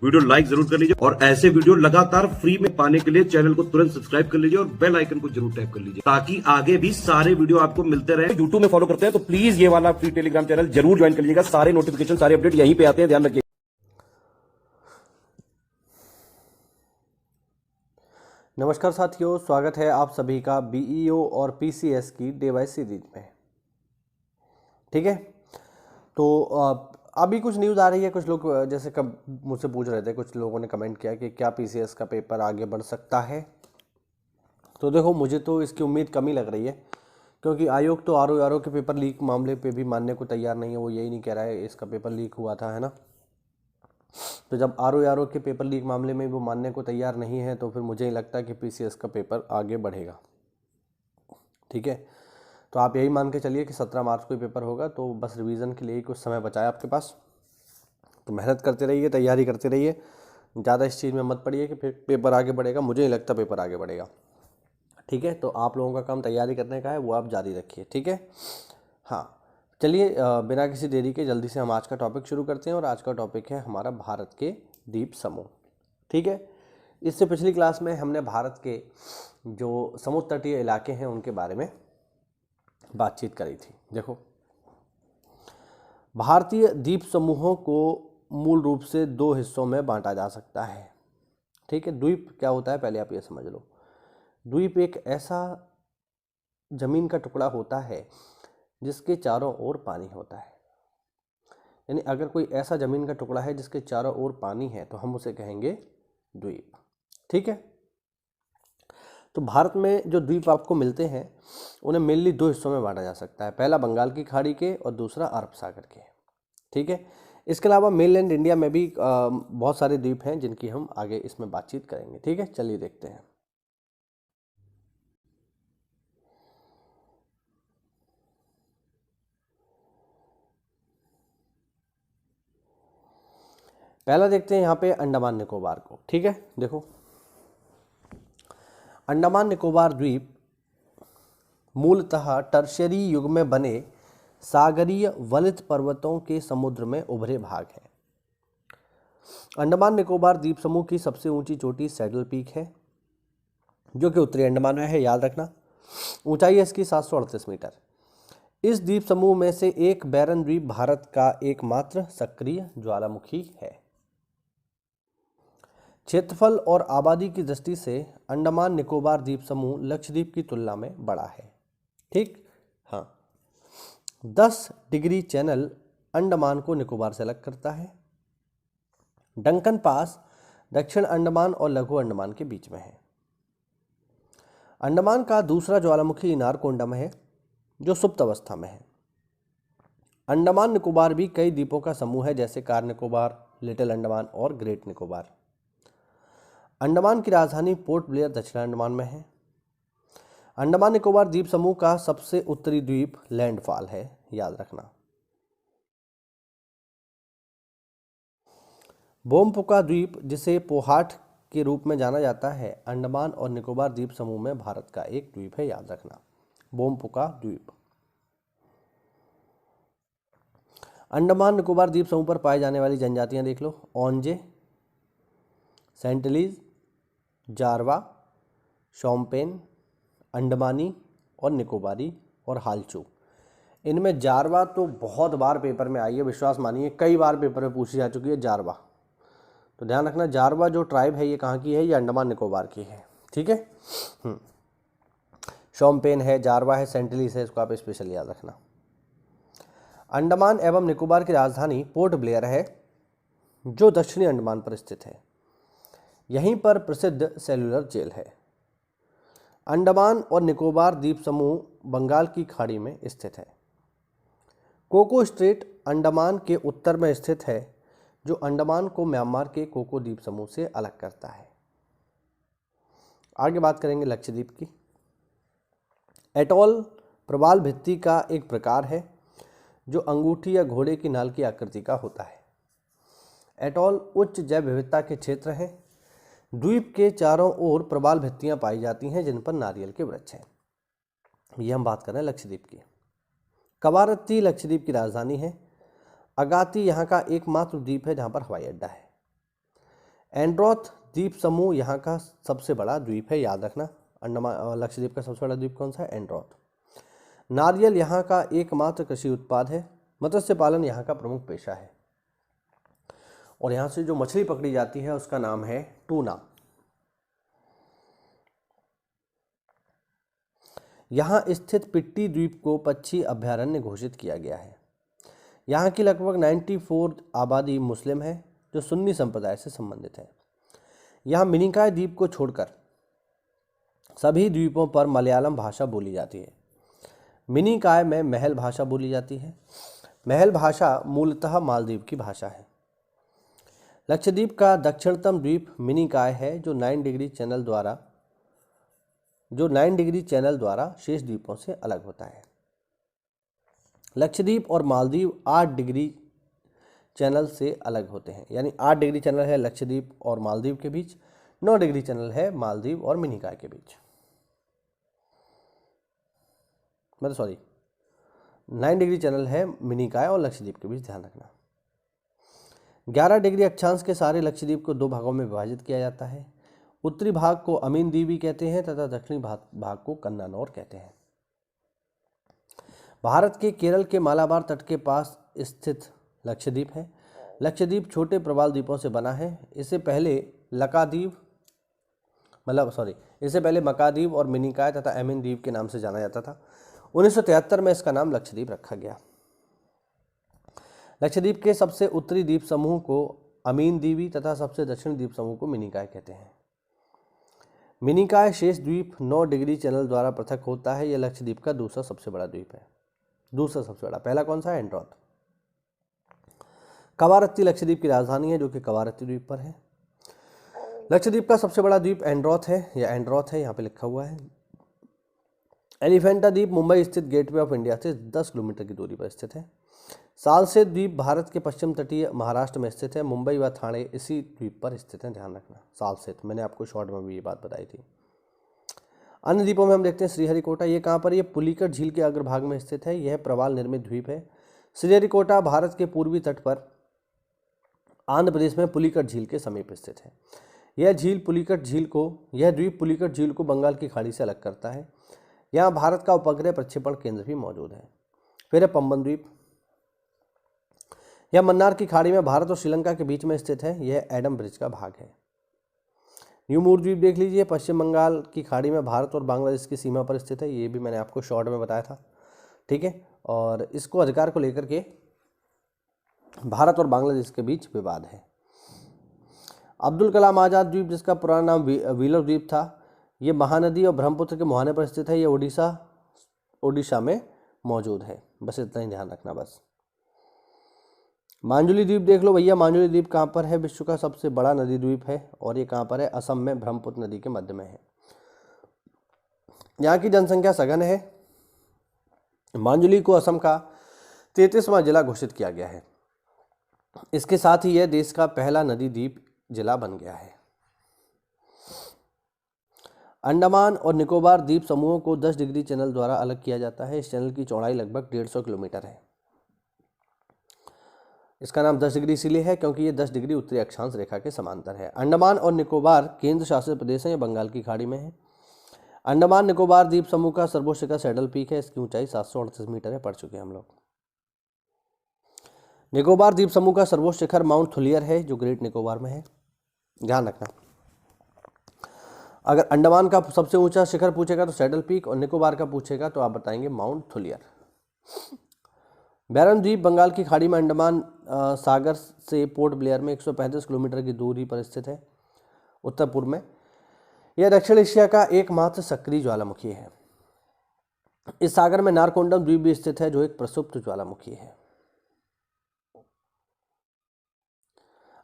Video like जरूर कर लीजिए और ऐसे वीडियो लगातार फ्री में पाने के लिए चैनल को तुरंत सब्सक्राइब कर लीजिए और बेल आइकन को जरूर टैप कर लीजिए ताकि आगे भी सारे वीडियो आपको मिलते रहे। यूट्यूब में फॉलो करते हैं तो प्लीज ये वाला फ्री टेलीग्राम चैनल जरूर ज्वाइन कर लीजिएगा। सारे नोटिफिकेशन सारे अपडेट यहीं पे आते हैं, ध्यान रखिए। नमस्कार साथियों, स्वागत है आप सभी का बीईओ और पीसीएस की डे बाय सीरीज में। ठीक है, तो अभी कुछ न्यूज़ आ रही है। कुछ लोग जैसे मुझसे पूछ रहे थे, कुछ लोगों ने कमेंट किया कि क्या पीसीएस का पेपर आगे बढ़ सकता है। तो देखो, मुझे तो इसकी उम्मीद कम ही लग रही है, क्योंकि आयोग तो आरओ के पेपर लीक मामले पे भी मानने को तैयार नहीं है। वो यही नहीं कह रहा है इसका पेपर लीक हुआ था, है ना। तो जब आरओ के पेपर लीक मामले में वो मानने को तैयार नहीं है तो फिर मुझे ही लगता है कि पीसीएस का पेपर आगे बढ़ेगा। ठीक है, तो आप यही मान के चलिए कि 17 मार्च को पेपर होगा। तो बस रिवीजन के लिए ही कुछ समय बचा है आपके पास, तो मेहनत करते रहिए, तैयारी करते रहिए। ज़्यादा इस चीज़ में मत पड़िए कि फिर पेपर आगे बढ़ेगा। मुझे नहीं लगता पेपर आगे बढ़ेगा। ठीक है, तो आप लोगों का काम तैयारी करने का है, वो आप जारी रखिए। ठीक है, हाँ चलिए, बिना किसी देरी के जल्दी से हम आज का टॉपिक शुरू करते हैं। और आज का टॉपिक है हमारा भारत के द्वीप समूह। ठीक है, इससे पिछली क्लास में हमने भारत के जो समुद्र तटीय इलाके हैं उनके बारे में बातचीत करी थी। देखो, भारतीय द्वीप समूहों को मूल रूप से दो हिस्सों में बांटा जा सकता है। ठीक है, द्वीप क्या होता है पहले आप ये समझ लो। द्वीप एक ऐसा जमीन का टुकड़ा होता है जिसके चारों ओर पानी होता है। यानी अगर कोई ऐसा जमीन का टुकड़ा है जिसके चारों ओर पानी है तो हम उसे कहेंगे द्वीप। ठीक है, तो भारत में जो द्वीप आपको मिलते हैं उन्हें मेनली दो हिस्सों में बांटा जा सकता है। पहला बंगाल की खाड़ी के और दूसरा अरब सागर के। ठीक है, इसके अलावा मेनलैंड इंडिया में भी बहुत सारे द्वीप हैं जिनकी हम आगे इसमें बातचीत करेंगे। ठीक है, चलिए देखते हैं। पहला देखते हैं यहाँ पे अंडमान निकोबार को। ठीक है, देखो, अंडमान निकोबार द्वीप मूलतः टर्शियरी युग में बने सागरीय वलित पर्वतों के समुद्र में उभरे भाग है। अंडमान निकोबार द्वीप समूह की सबसे ऊंची चोटी सैडल पीक है, जो कि उत्तरी अंडमान में है, याद रखना। ऊंचाई है इसकी 738 मीटर। इस द्वीप समूह में से एक बैरन द्वीप भारत का एकमात्र सक्रिय ज्वालामुखी है। क्षेत्रफल और आबादी की दृष्टि से अंडमान निकोबार द्वीप समूह लक्षद्वीप की तुलना में बड़ा है। ठीक, हाँ, 10 डिग्री चैनल अंडमान को निकोबार से अलग करता है। डंकन पास दक्षिण अंडमान और लघु अंडमान के बीच में है। अंडमान का दूसरा ज्वालामुखी नारकोंडम है, जो सुप्त अवस्था में है। अंडमान निकोबार भी कई द्वीपों का समूह है, जैसे कार निकोबार, लिटिल अंडमान और ग्रेट निकोबार। अंडमान की राजधानी पोर्ट ब्लेयर दक्षिण अंडमान में है। अंडमान निकोबार द्वीप समूह का सबसे उत्तरी द्वीप लैंडफॉल है, याद रखना। बोमपुका द्वीप, जिसे पोहाट के रूप में जाना जाता है, अंडमान और निकोबार द्वीप समूह में भारत का एक द्वीप है, याद रखना, बोमपुका द्वीप। अंडमान निकोबार द्वीप समूह पर पाई जाने वाली जनजातियां देख लो। ओंजे, सेंटलीज, जारवा, शोम्पेन, अंडमानी और निकोबारी और हालचू। इनमें जारवा तो बहुत बार पेपर में आई है, विश्वास मानिए, कई बार पेपर में पूछी जा चुकी है जारवा। तो ध्यान रखना, जारवा जो ट्राइब है ये कहाँ की है, ये अंडमान निकोबार की है। ठीक है, शोम्पेन है, जारवा है, सेंटलीज है, इसको आप स्पेशल याद रखना। अंडमान एवं निकोबार की राजधानी पोर्ट ब्लेयर है, जो दक्षिणी अंडमान पर स्थित है। यहीं पर प्रसिद्ध सेलुलर जेल है। अंडमान और निकोबार द्वीप समूह बंगाल की खाड़ी में स्थित है। कोको स्ट्रेट अंडमान के उत्तर में स्थित है, जो अंडमान को म्यांमार के कोको द्वीप समूह से अलग करता है। आगे बात करेंगे लक्षद्वीप की। एटॉल प्रवाल भित्ति का एक प्रकार है, जो अंगूठी या घोड़े की नाल की आकृति का होता है। एटॉल उच्च जैव विविधता के क्षेत्र हैं। द्वीप के चारों ओर प्रवाल भित्तियां पाई जाती हैं, जिन पर नारियल के वृक्ष हैं। ये हम बात कर रहे हैं लक्षद्वीप की। कवारत्ती लक्षद्वीप की राजधानी है। अगाती यहाँ का एकमात्र द्वीप है जहाँ पर हवाई अड्डा है। एंड्रोथ द्वीप समूह यहाँ का सबसे बड़ा द्वीप है, याद रखना। अंडमान लक्षद्वीप का सबसे बड़ा द्वीप कौन सा है? एंड्रोथ। नारियल यहाँ का एकमात्र कृषि उत्पाद है। मत्स्य पालन यहाँ का प्रमुख पेशा है और यहाँ से जो मछली पकड़ी जाती है उसका नाम है टूना। यहाँ स्थित पिट्टी द्वीप को पक्षी अभयारण्य घोषित किया गया है। यहाँ की लगभग 94 आबादी मुस्लिम है जो सुन्नी संप्रदाय से संबंधित है। यहाँ मिनिकॉय द्वीप को छोड़कर सभी द्वीपों पर मलयालम भाषा बोली जाती है। मिनिकॉय में महल भाषा बोली जाती है। महल भाषा मूलतः मालदीव की भाषा है। लक्षद्वीप का दक्षिणतम द्वीप मिनिकॉय है जो 9 डिग्री चैनल द्वारा शेष द्वीपों से अलग होता है। लक्षद्वीप और मालदीव 8 डिग्री चैनल से अलग होते हैं, यानी 8 डिग्री चैनल है लक्षद्वीप और मालदीव के बीच, 9 डिग्री चैनल है मालदीव और मिनिकॉय के बीच। 9 डिग्री चैनल है मिनिकॉय और लक्षद्वीप के बीच, ध्यान रखना। 11 डिग्री अक्षांश के सारे लक्षद्वीप को 2 भागों में विभाजित किया जाता है। उत्तरी भाग को अमीन द्वीपी कहते हैं तथा दक्षिणी भाग को कन्नानौर कहते हैं। भारत के केरल के मालाबार तट के पास स्थित लक्षद्वीप है। लक्षद्वीप छोटे प्रवाल द्वीपों से बना है। इससे पहले मकाद्वीप और मिनिकॉय तथा अमीन द्वीप के नाम से जाना जाता था। 1973 में इसका नाम लक्षद्वीप रखा गया। लक्षद्वीप के सबसे उत्तरी द्वीप समूह को अमीन द्वीपी तथा सबसे दक्षिणी द्वीप समूह को मिनिकॉय कहते हैं। मिनिकॉय शेष द्वीप 9 डिग्री चैनल द्वारा पृथक होता है। यह लक्षद्वीप का दूसरा सबसे बड़ा द्वीप है। दूसरा सबसे बड़ा, पहला कौन सा है? एंड्रोथ। कवारत्ती लक्षद्वीप की राजधानी है जो कि कवारत्ती द्वीप पर है। लक्षद्वीप का सबसे बड़ा द्वीप एंड्रोथ है, या एंड्रोथ है, यहाँ पे लिखा हुआ है। एलिफेंटा द्वीप मुंबई स्थित गेटवे ऑफ इंडिया से 10 किलोमीटर की दूरी पर स्थित है। सालसेत द्वीप भारत के पश्चिम तटीय महाराष्ट्र में स्थित है। मुंबई व ठाणे इसी द्वीप पर स्थित हैं, ध्यान रखना। सालसेत, मैंने आपको शॉर्ट में भी ये बात बताई थी। अन्य द्वीपों में हम देखते हैं श्रीहरिकोटा। ये कहाँ पर? ये पुलिकट झील के अग्रभाग में स्थित है। यह प्रवाल निर्मित द्वीप है। श्रीहरिकोटा भारत के पूर्वी तट पर आंध्र प्रदेश में पुलिकट झील के समीप स्थित है। यह द्वीप पुलिकट झील को बंगाल की खाड़ी से अलग करता है। यहाँ भारत का उपग्रह प्रक्षेपण केंद्र भी मौजूद है। फिर है पंबन द्वीप। यह मन्नार की खाड़ी में भारत और श्रीलंका के बीच में स्थित है। यह एडम ब्रिज का भाग है। न्यूमूर द्वीप देख लीजिए, पश्चिम बंगाल की खाड़ी में भारत और बांग्लादेश की सीमा पर स्थित है। ये भी मैंने आपको शॉर्ट में बताया था, ठीक है। और इसको अधिकार को लेकर के भारत और बांग्लादेश के बीच विवाद है। अब्दुल कलाम आज़ाद द्वीप, जिसका पुराना नाम व्हीलर द्वीप था, ये महानदी और ब्रह्मपुत्र के मुहाने पर स्थित है। ये ओडिशा में मौजूद है। बस इतना ही ध्यान रखना बस। मांजुली द्वीप देख लो भैया। मांजुली द्वीप कहाँ पर है? विश्व का सबसे बड़ा नदी द्वीप है और ये कहाँ पर है? असम में ब्रह्मपुत्र नदी के मध्य में है। यहाँ की जनसंख्या सघन है। मांजुली को असम का 33वां जिला घोषित किया गया है। इसके साथ ही यह देश का पहला नदी द्वीप जिला बन गया है। अंडमान और निकोबार द्वीप समूहों को 10 डिग्री चैनल द्वारा अलग किया जाता है। इस चैनल की चौड़ाई लगभग 150 किलोमीटर है। इसका नाम 10 डिग्री इसीलिए है क्योंकि ये 10 डिग्री उत्तरी अक्षांश रेखा के समांतर है। अंडमान और निकोबार केंद्र शासित प्रदेश है। ये बंगाल की खाड़ी में है। अंडमान निकोबार द्वीप समूह का सर्वोच्च शिखर सैडल पीक है। इसकी ऊंचाई 738 मीटर है, पढ़ चुके हैं हम लोग। निकोबार द्वीप समूह का सर्वोच्च शिखर माउंट थुलियर है जो ग्रेट निकोबार में है, ध्यान रखना। अगर अंडमान का सबसे ऊंचा शिखर पूछेगा तो सैडल पीक, और निकोबार का पूछेगा तो आप बताएंगे माउंट थुलियर। बैरन द्वीप बंगाल की खाड़ी में अंडमान सागर से पोर्ट ब्लेयर में 135 किलोमीटर की दूरी पर स्थित है, उत्तर पूर्व में। यह दक्षिण एशिया का एकमात्र सक्रिय ज्वालामुखी है। इस सागर में नारकोंडम द्वीप भी स्थित है जो एक प्रसुप्त ज्वालामुखी है।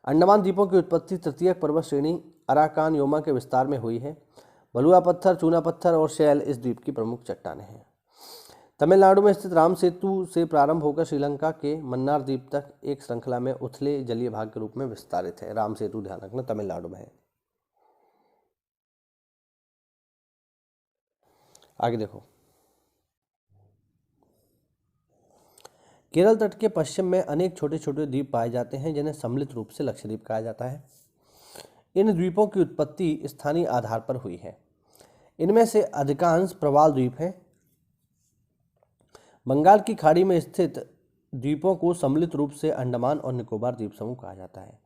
अंडमान द्वीपों की उत्पत्ति तृतीयक पर्वत श्रेणी अराकान योमा के विस्तार में हुई है। बलुआ पत्थर, चूना पत्थर और शैल इस द्वीप की प्रमुख चट्टानें हैं। तमिलनाडु में स्थित राम सेतु से प्रारंभ होकर श्रीलंका के मन्नार द्वीप तक एक श्रृंखला में उथले जलीय भाग के रूप में विस्तारित है। राम सेतु, ध्यान रखना, तमिलनाडु में है। आगे देखो, केरल तट के पश्चिम में अनेक छोटे छोटे द्वीप पाए जाते हैं जिन्हें सम्मिलित रूप से लक्षद्वीप कहा जाता है। इन द्वीपों की उत्पत्ति स्थानीय आधार पर हुई है। इनमें से अधिकांश प्रवाल द्वीप हैं। बंगाल की खाड़ी में स्थित द्वीपों को सम्मिलित रूप से अंडमान और निकोबार द्वीप समूह कहा जाता है।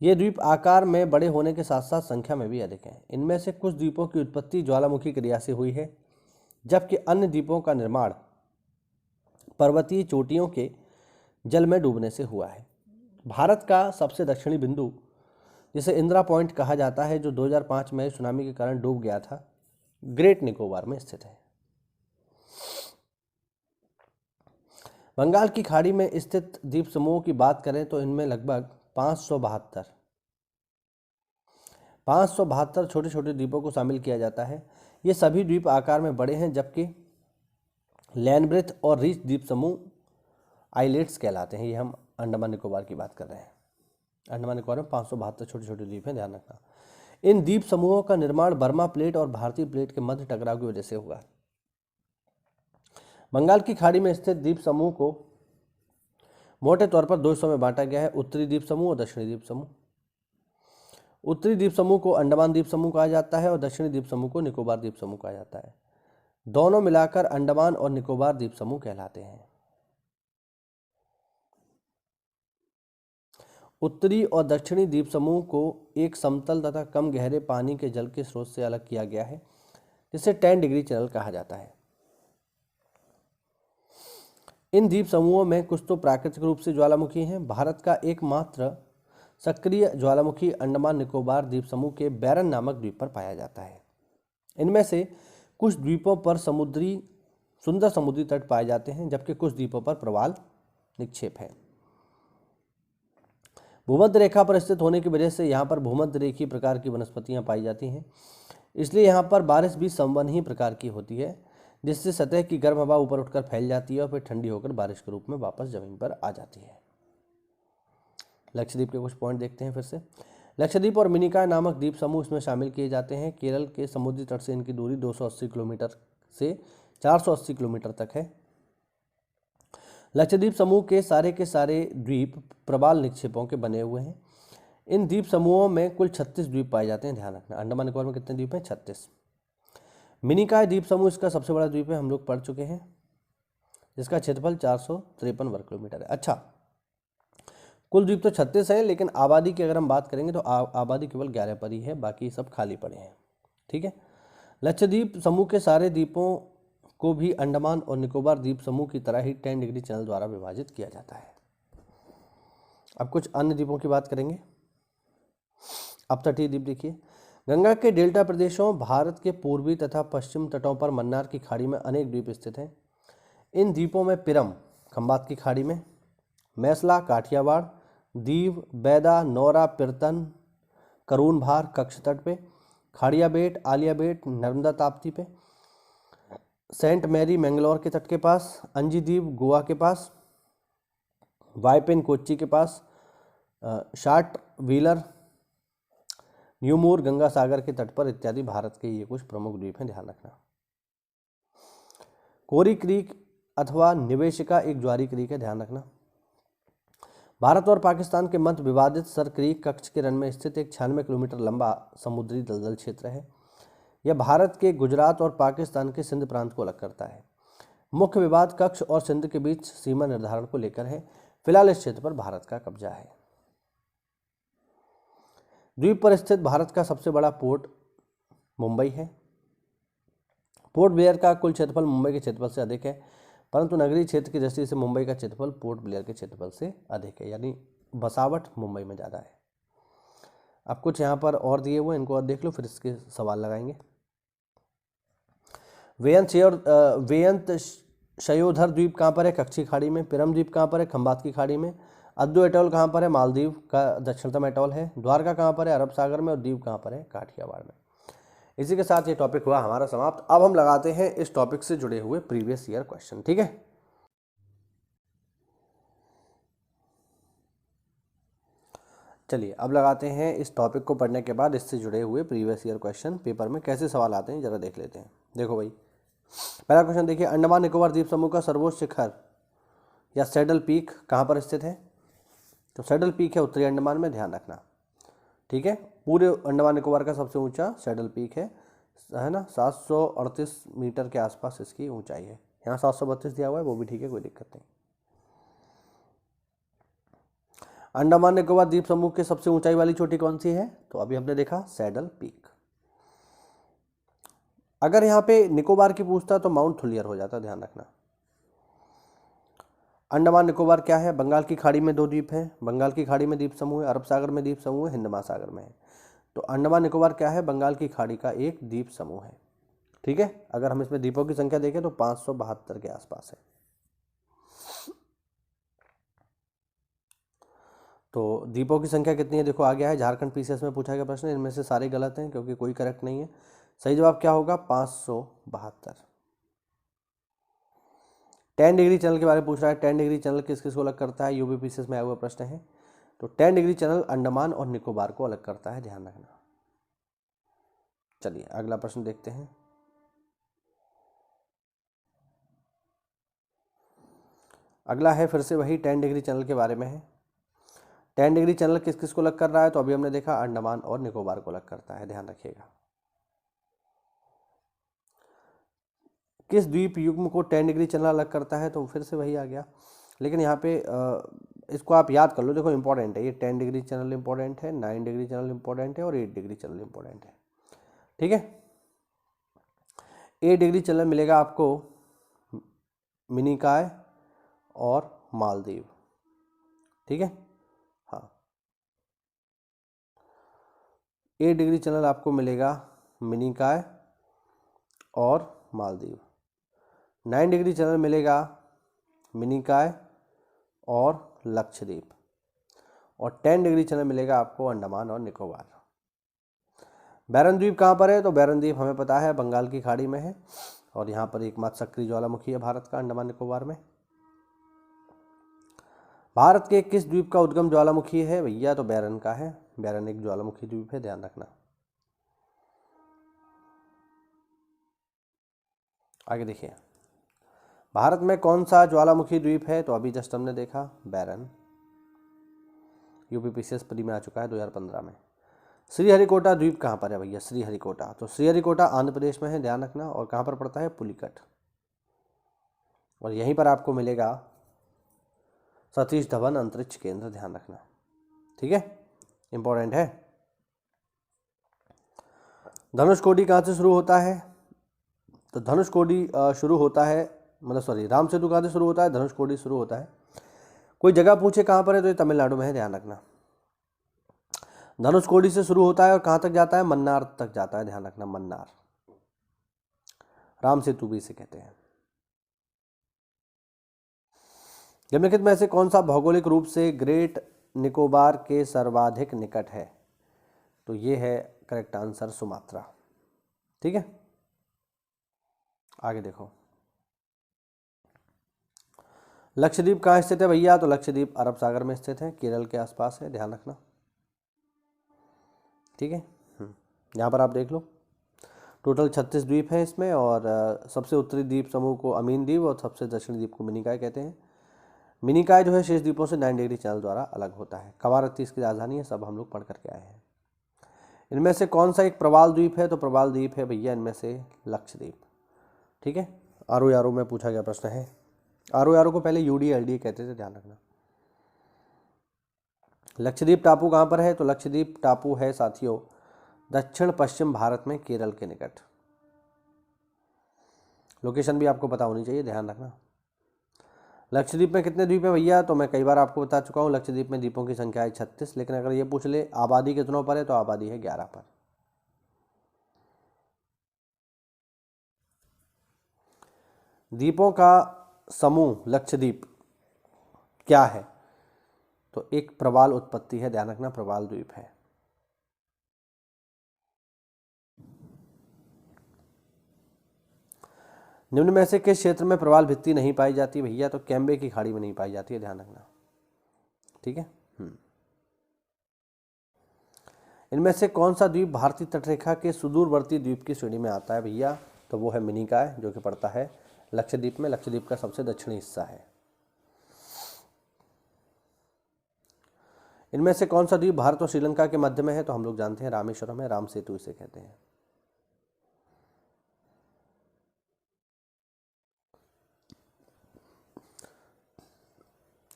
ये द्वीप आकार में बड़े होने के साथ साथ संख्या में भी अधिक हैं। इनमें से कुछ द्वीपों की उत्पत्ति ज्वालामुखी क्रिया से हुई है, जबकि अन्य द्वीपों का निर्माण पर्वतीय चोटियों के जल में डूबने से हुआ है। भारत का सबसे दक्षिणी बिंदु, जिसे इंदिरा पॉइंट कहा जाता है, जो 2005 में सुनामी के कारण डूब गया था, ग्रेट निकोबार में स्थित है। बंगाल की खाड़ी में स्थित द्वीप समूहों की बात करें तो इनमें लगभग 572 छोटे छोटे द्वीपों को शामिल किया जाता है। ये सभी द्वीप आकार में बड़े हैं, जबकि लैंडब्रेथ और रीच द्वीप समूह आइलेट्स कहलाते हैं। ये हम अंडमान निकोबार की बात कर रहे हैं। अंडमान निकोबार में 572 छोटे छोटे द्वीप हैं, ध्यान रखना। इन द्वीप समूहों का निर्माण बर्मा प्लेट और भारतीय प्लेट के मध्य टकराव की वजह से हुआ। बंगाल की खाड़ी में स्थित द्वीप समूह को मोटे तौर पर दो हिस्सों में बांटा गया है, उत्तरी द्वीप समूह और दक्षिणी द्वीप समूह। उत्तरी द्वीप समूह को अंडमान द्वीप समूह कहा जाता है और दक्षिणी द्वीप समूह को निकोबार द्वीप समूह कहा जाता है। दोनों मिलाकर अंडमान और निकोबार द्वीप समूह कहलाते हैं। उत्तरी और दक्षिणी द्वीप समूह को एक समतल तथा कम गहरे पानी के जल के स्रोत से अलग किया गया है, जिसे 10 डिग्री चैनल कहा जाता है। इन द्वीप समूहों में कुछ तो प्राकृतिक रूप से ज्वालामुखी हैं। भारत का एकमात्र सक्रिय ज्वालामुखी अंडमान निकोबार द्वीप समूह के बैरन नामक द्वीप पर पाया जाता है। इनमें से कुछ द्वीपों पर सुंदर समुद्री तट पाए जाते हैं, जबकि कुछ द्वीपों पर प्रवाल निक्षेप है। भूमध्य रेखा पर स्थित होने की वजह से यहाँ पर भूमध्य रेखीय प्रकार की वनस्पतियाँ पाई जाती हैं, इसलिए यहाँ पर बारिश भी संवहनीय प्रकार की होती है, जिससे सतह की गर्म हवा ऊपर उठकर फैल जाती है और फिर ठंडी होकर बारिश के रूप में वापस जमीन पर आ जाती है। लक्षद्वीप के कुछ पॉइंट देखते हैं फिर से। लक्षद्वीप और मिनिकॉय नामक द्वीप समूह इसमें शामिल किए जाते हैं। केरल के समुद्री तट से इनकी दूरी 280 किलोमीटर से 480 किलोमीटर तक है। लक्षद्वीप समूह के सारे द्वीप प्रवाल निक्षेपों के बने हुए हैं। इन द्वीप समूहों में कुल 36 द्वीप पाए जाते हैं, ध्यान रखना। अंडमान निकोबार में कितने द्वीप हैं? 36। मिनिकॉय द्वीप समूह इसका सबसे बड़ा द्वीप है, हम लोग पढ़ चुके हैं, जिसका क्षेत्रफल 453 वर्ग किलोमीटर है। अच्छा, कुल द्वीप तो 36 है, लेकिन आबादी की अगर हम बात करेंगे तो आबादी केवल 11 पर ही है, बाकी सब खाली पड़े हैं। ठीक है। लक्षद्वीप समूह के सारे द्वीपों को भी अंडमान और निकोबार द्वीप समूह की तरह ही 10 डिग्री चैनल द्वारा विभाजित किया जाता है। अब कुछ अन्य द्वीपों की बात करेंगे। अब तटीय द्वीप देखिए। गंगा के डेल्टा प्रदेशों, भारत के पूर्वी तथा पश्चिम तटों पर मन्नार की खाड़ी में अनेक द्वीप स्थित हैं। इन द्वीपों में पिरम खंबात की खाड़ी में, मैसला काठियावाड़, दीव, बैदा, नौरा, पिरतन, करून भार कक्ष तट पे, खाड़िया बेट, आलिया बेट नर्मदा ताप्ती पे, सेंट मैरी मैंगलोर के तट के पास, अंजी द्वीप गोवा के पास, वाइपिन कोच्चि के पास, शार्ट व्हीलर, न्यूमूर गंगा सागर के तट पर इत्यादि भारत के ये कुछ प्रमुख द्वीप हैं, ध्यान रखना। कोरी क्रीक अथवा निवेशिका एक ज्वारी क्रीक है, ध्यान रखना। भारत और पाकिस्तान के मध्य विवादित सर क्रीक कच्छ के रन में स्थित एक 96 किलोमीटर लंबा समुद्री दलदल क्षेत्र है। यह भारत के गुजरात और पाकिस्तान के सिंध प्रांत को अलग करता है। मुख्य विवाद कच्छ और सिंध के बीच सीमा निर्धारण को लेकर है। फिलहाल इस क्षेत्र पर भारत का कब्जा है। द्वीप पर स्थित भारत का सबसे बड़ा पोर्ट मुंबई है। पोर्ट ब्लेयर का कुल क्षेत्रफल मुंबई के क्षेत्रफल से अधिक है, परंतु नगरीय क्षेत्र की दृष्टि से मुंबई का क्षेत्रफल पोर्ट ब्लेयर के क्षेत्रफल से अधिक है, यानी बसावट मुंबई में ज़्यादा है। अब कुछ यहाँ पर और दिए हुए, इनको और देख लो, फिर इसके सवाल लगाएंगे। वेयंत शयोधर द्वीप कहाँ पर है? कच्छी खाड़ी में। पिरम द्वीप कहाँ पर है? खंबात की खाड़ी में। अद्दू एटोल कहाँ पर है? मालदीव का दक्षिणतम एटोल है। द्वारका कहाँ पर है? अरब सागर में। और द्वीप कहाँ पर है? काठियावाड़ में। इसी के साथ ये टॉपिक हुआ हमारा समाप्त। अब हम लगाते हैं इस टॉपिक से जुड़े हुए प्रीवियस ईयर क्वेश्चन। ठीक है, चलिए अब लगाते हैं इस टॉपिक को पढ़ने के बाद इससे जुड़े हुए प्रीवियस ईयर क्वेश्चन पेपर में कैसे सवाल आते हैं जरा देख लेते हैं। देखो भाई, पहला क्वेश्चन देखिए, अंडमान निकोबार द्वीप समूह का सर्वोच्च शिखर या सैडल पीक कहाँ पर स्थित है? तो सैडल पीक है उत्तरी अंडमान में, ध्यान रखना। ठीक है। पूरे अंडमान निकोबार का सबसे ऊंचा सैडल पीक है ना, 738 मीटर के आसपास इसकी ऊंचाई है। यहाँ 732 दिया हुआ है, वो भी ठीक है, कोई दिक्कत नहीं। अंडमान निकोबार द्वीप समूह के सबसे ऊंचाई वाली चोटी कौन सी है? तो अभी हमने देखा सैडल पीक। अगर यहाँ पे निकोबार की पूछता तो माउंट थुलियर हो जाता, ध्यान रखना। अंडमान निकोबार क्या है? बंगाल की खाड़ी में 2 द्वीप हैं। बंगाल की खाड़ी में द्वीप समूह है, अरब सागर में द्वीप समूह है, हिंद महासागर में है। तो अंडमान निकोबार क्या है? बंगाल की खाड़ी का एक द्वीप समूह है। ठीक है। अगर हम इसमें द्वीपों की संख्या देखें तो 572 के आसपास है। तो द्वीपों की संख्या कितनी है देखो आ गया है। झारखंड पीसीएस में पूछा गया प्रश्न, इनमें से सारे गलत हैं क्योंकि कोई करेक्ट नहीं है। सही जवाब क्या होगा? 572। 10 डिग्री चैनल के बारे में पूछ रहा है। 10 डिग्री चैनल किस किस को अलग करता है? यूपी पीसीएस में आया हुआ प्रश्न है। तो 10 डिग्री चैनल अंडमान और निकोबार को अलग करता है, ध्यान रखना। चलिए अगला प्रश्न देखते हैं। अगला है फिर से वही 10 डिग्री चैनल के बारे में है। 10 डिग्री चैनल किस किस को अलग कर रहा है? तो अभी हमने देखा अंडमान और निकोबार को अलग करता है, ध्यान रखिएगा। किस द्वीप युग्म को 10 डिग्री चैनल अलग करता है? तो फिर से वही आ गया, लेकिन यहाँ पे इसको आप याद कर लो, देखो इंपॉर्टेंट है ये। 10 डिग्री चैनल इंपॉर्टेंट है, 9 डिग्री चैनल इंपॉर्टेंट है और 8 डिग्री चैनल इंपॉर्टेंट है। ठीक है। 8 डिग्री चैनल मिलेगा आपको मिनिकॉय और मालदीव। ठीक है। हाँ, 8 डिग्री चैनल आपको मिलेगा मिनिकॉय और मालदीव। 9 डिग्री चैनल मिलेगा मिनिकॉय और लक्षद्वीप। और 10 डिग्री चैनल मिलेगा आपको अंडमान और निकोबार। बैरन द्वीप कहाँ पर है? तो बैरन द्वीप हमें पता है बंगाल की खाड़ी में है, और यहाँ पर एकमात्र सक्रिय ज्वालामुखी है भारत का, अंडमान निकोबार में। भारत के किस द्वीप का उद्गम ज्वालामुखी है भैया? तो बैरन का है। बैरन एक ज्वालामुखी द्वीप है, ध्यान रखना। आगे देखिए, भारत में कौन सा ज्वालामुखी द्वीप है? तो अभी जस्ट हमने देखा बैरन, यूपी पीसीएस प्री में आ चुका है 2015 में। श्रीहरिकोटा द्वीप कहाँ पर है भैया? श्रीहरिकोटा, तो श्रीहरिकोटा आंध्र प्रदेश में है, ध्यान रखना। और कहाँ पर पड़ता है? पुलिकट। और यहीं पर आपको मिलेगा सतीश धवन अंतरिक्ष केंद्र, ध्यान रखना। ठीक है, इंपॉर्टेंट है। धनुषकोडी कहाँ से शुरू होता है? तो धनुषकोडी शुरू होता है, मतलब सॉरी, राम सेतु कहाँ से शुरू होता है? धनुषकोडी शुरू होता है। कोई जगह पूछे कहाँ पर है तो ये तमिलनाडु में है, ध्यान रखना। धनुषकोडी से शुरू होता है और कहाँ तक जाता है? मन्नार तक जाता है, ध्यान रखना। मन्नार, राम सेतु भी इसे कहते हैं। निम्नलिखित में से कौन सा भौगोलिक रूप से ग्रेट निकोबार के सर्वाधिक निकट है? तो ये है करेक्ट आंसर, सुमात्रा। ठीक है, आगे देखो। लक्षद्वीप कहाँ स्थित है भैया? तो लक्षद्वीप अरब सागर में स्थित है, केरल के आसपास है, ध्यान रखना। ठीक है, यहाँ पर आप देख लो, टोटल 36 द्वीप हैं इसमें, और सबसे उत्तरी द्वीप समूह को अमीन द्वीप और सबसे दक्षिणी द्वीप को मिनिकॉय कहते हैं। मिनिकॉय जो है शेष द्वीपों से 9 डिग्री चैनल द्वारा अलग होता है। कवारत्ती इसकी राजधानी है, सब हम लोग पढ़ करके आए हैं। इनमें से कौन सा एक प्रवाल द्वीप है? तो प्रवाल द्वीप है भैया इनमें से लक्षद्वीप। ठीक है, आरो यारो में पूछा गया प्रश्न है। आरो यारो को पहले यूडीएलडी कहते थे, ध्यान रखना। लक्षद्वीप टापू कहाँ पर है? तो लक्षद्वीप टापू है साथियों दक्षिण पश्चिम भारत में, केरल के निकट। लोकेशन भी आपको पता होनी चाहिए, ध्यान रखना। लक्षद्वीप में कितने द्वीप है भैया? तो मैं कई बार आपको बता चुका हूँ, लक्षद्वीप में द्वीपों की संख्या है 36, लेकिन अगर ये पूछ ले आबादी कितनों पर है तो आबादी है 11 पर। द्वीपों का समूह लक्षद्वीप क्या है? तो एक प्रवाल उत्पत्ति है, ध्यान रखना, प्रवाल द्वीप है। निम्न में से किस क्षेत्र में प्रवाल भित्ति नहीं पाई जाती भैया? तो कैम्बे की खाड़ी में नहीं पाई जाती है, ध्यान रखना। ठीक है, इनमें से कौन सा द्वीप भारतीय तटरेखा के सुदूरवर्ती द्वीप की श्रेणी में आता है भैया? तो वो है मिनिकॉय, जो कि पड़ता है लक्षद्वीप में। लक्षद्वीप का सबसे दक्षिणी हिस्सा है। इनमें से कौन सा द्वीप भारत और श्रीलंका के मध्य में है? तो हम लोग जानते हैं रामेश्वरम है, राम सेतु इसे कहते हैं।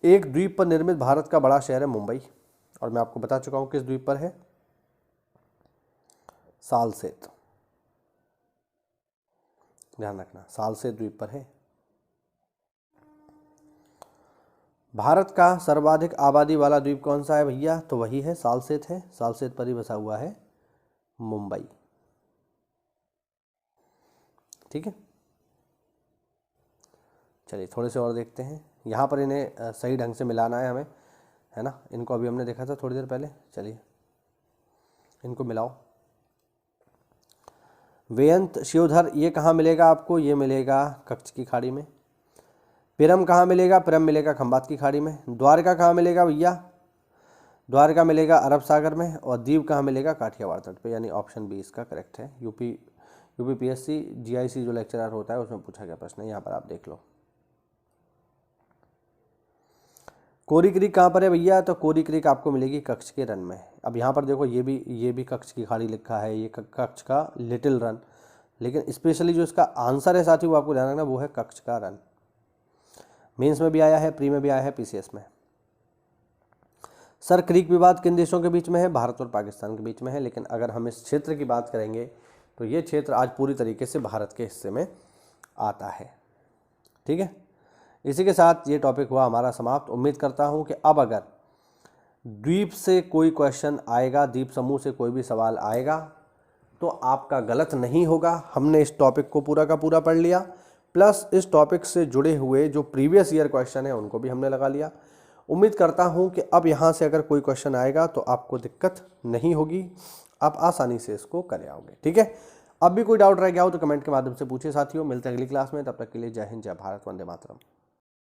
एक द्वीप पर निर्मित भारत का बड़ा शहर है मुंबई, और मैं आपको बता चुका हूं किस द्वीप पर है, सालसेत, ध्यान रखना, सालसेत द्वीप पर है। भारत का सर्वाधिक आबादी वाला द्वीप कौन सा है भैया? तो वही है, सालसेत है, सालसेत पर ही बसा हुआ है मुंबई। ठीक है, चलिए थोड़े से और देखते हैं। यहाँ पर इन्हें सही ढंग से मिलाना है हमें, है ना। इनको अभी हमने देखा था थोड़ी देर पहले, चलिए इनको मिलाओ। वेयंत शिवधर ये कहाँ मिलेगा आपको? ये मिलेगा कच्छ की खाड़ी में। पिरम कहाँ मिलेगा? पिरम मिलेगा खंबात की खाड़ी में। द्वारका कहाँ मिलेगा भैया? द्वारका मिलेगा अरब सागर में। और दीव कहाँ मिलेगा? काठियावाड़ तट पे, यानी ऑप्शन बी इसका करेक्ट है। यूपी पीएससी जीआईसी जो लेक्चरर होता है उसमें पूछा गया प्रश्न है, यहाँ पर आप देख लो। कोरी क्रीक कहाँ पर है भैया? तो कोरी क्रीक आपको मिलेगी कच्छ के रन में। अब यहाँ पर देखो, ये भी कच्छ की खाड़ी लिखा है, ये कच्छ का लिटिल रन, लेकिन स्पेशली जो इसका आंसर है साथी वो आपको ध्यान रखना, वो है कच्छ का रन। मेंस में भी आया है, प्री में भी आया है, पीसीएस में। सर क्रीक विवाद किन देशों के बीच में है? भारत और पाकिस्तान के बीच में है, लेकिन अगर हम इस क्षेत्र की बात करेंगे तो ये क्षेत्र आज पूरी तरीके से भारत के हिस्से में आता है। ठीक है, इसी के साथ ये टॉपिक हुआ हमारा समाप्त। उम्मीद करता हूँ कि अब अगर द्वीप से कोई क्वेश्चन आएगा, द्वीप समूह से कोई भी सवाल आएगा तो आपका गलत नहीं होगा। हमने इस टॉपिक को पूरा का पूरा पढ़ लिया, प्लस इस टॉपिक से जुड़े हुए जो प्रीवियस ईयर क्वेश्चन है उनको भी हमने लगा लिया। उम्मीद करता हूं कि अब यहाँ से अगर कोई क्वेश्चन आएगा तो आपको दिक्कत नहीं होगी, आप आसानी से इसको कर आओगे। ठीक है, अब भी कोई डाउट रह गया हो तो कमेंट के माध्यम से पूछिए साथियों। मिलते हैं अगली क्लास में, तब तक के लिए जय हिंद, जय भारत, वंदे मातरम।